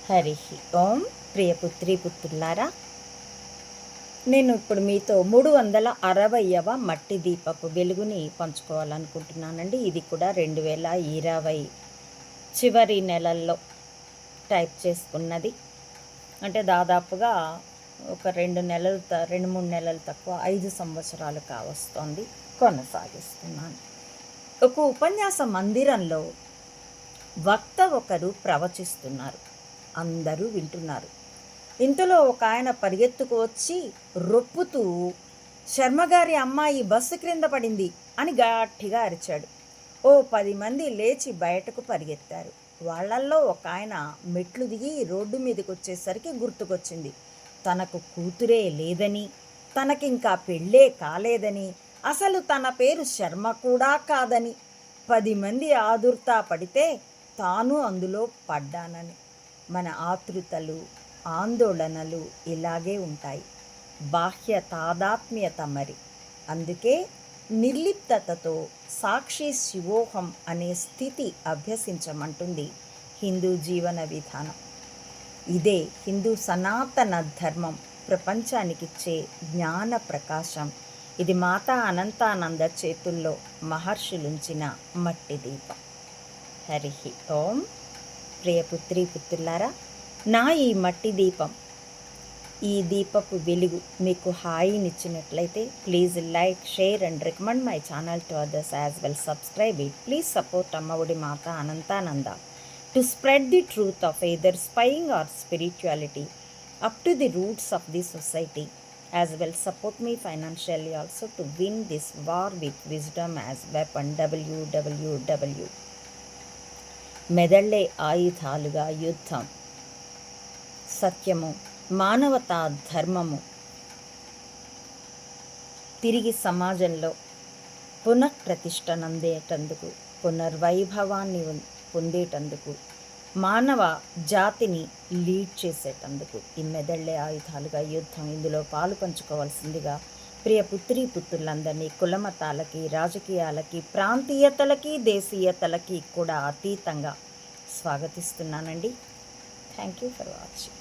హరి ఓం. ప్రియపుత్రి పుత్రులారా, నేను ఇప్పుడు మీతో 360వ మట్టి దీపపు వెలుగుని పంచుకోవాలనుకుంటున్నానండి. ఇది కూడా 2020 చివరి నెలల్లో టైప్ చేసుకున్నది. అంటే దాదాపుగా ఒక 2-3 నెలలు తక్కువ 5 సంవత్సరాలు కావస్తోంది. కొనసాగిస్తున్నాను. ఒక ఉపన్యాస మందిరంలో వక్త ఒకరు ప్రవచిస్తున్నారు. అందరూ వింటున్నారు. ఇంతలో ఒక ఆయన పరిగెత్తుకు వచ్చి రొప్పుతూ, శర్మగారి అమ్మాయి బస్సు క్రింద పడింది అని గట్టిగా అరిచాడు. ఓ 10 మంది లేచి బయటకు పరిగెత్తారు. వాళ్ళల్లో ఒక ఆయన మెట్లు దిగి రోడ్డు మీదకి వచ్చేసరికి గుర్తుకొచ్చింది. తనకు కూతురే లేదని, తనకింకా పెళ్ళే కాలేదని, అసలు తన పేరు శర్మ కూడా కాదని, 10 మంది ఆదుర్తా పడితే తాను అందులో పడ్డానని. మన ఆతృతలు, ఆందోళనలు ఇలాగే ఉంటాయి. బాహ్య తాదాత్మ్యత మరి. అందుకే నిర్లిప్తతతో సాక్షి శివోహం అనే స్థితి అభ్యసించమంటుంది హిందూ జీవన విధానం. ఇదే హిందూ సనాతన ధర్మం ప్రపంచానికిచ్చే జ్ఞాన ప్రకాశం. ఇది మాతా అనంతానంద చేతుల్లో మహర్షులుంచిన మట్టి దీపం. హరి ఓం. ప్రియపుత్రి పుత్రులారా, నా ఈ మట్టి దీపం, ఈ దీపపు వెలుగు మీకు హాయినిచ్చినట్లయితే please like, share and recommend my channel to others as well. Subscribe it. Please support Ammaodi Mata Anantananda to spread the truth of either spying or spirituality up to the roots of the society. As well, support me financially also to win this war with wisdom as weapon. www. మెదళ్లే ఆయుధాలుగా యుద్ధం, సత్యము, మానవతా ధర్మము తిరిగి సమాజంలో పునఃప్రతిష్టనందేటందుకు, పునర్వైభవాన్ని పొందేటందుకు, మానవ జాతిని lead చేసేటందుకు ఈ మెదళ్లే ఆయుధాలుగా యుద్ధం. ఇందులో పాలు పంచుకోవాల్సిందిగా ప్రియ పుత్రీ పుత్రులందరినీ కులమతాలకి, రాజకీయాలకి, ప్రాంతీయతలకి, దేశీయతలకి కూడా అతీతంగా స్వాగతిస్తున్నానండి. Thank you for watching.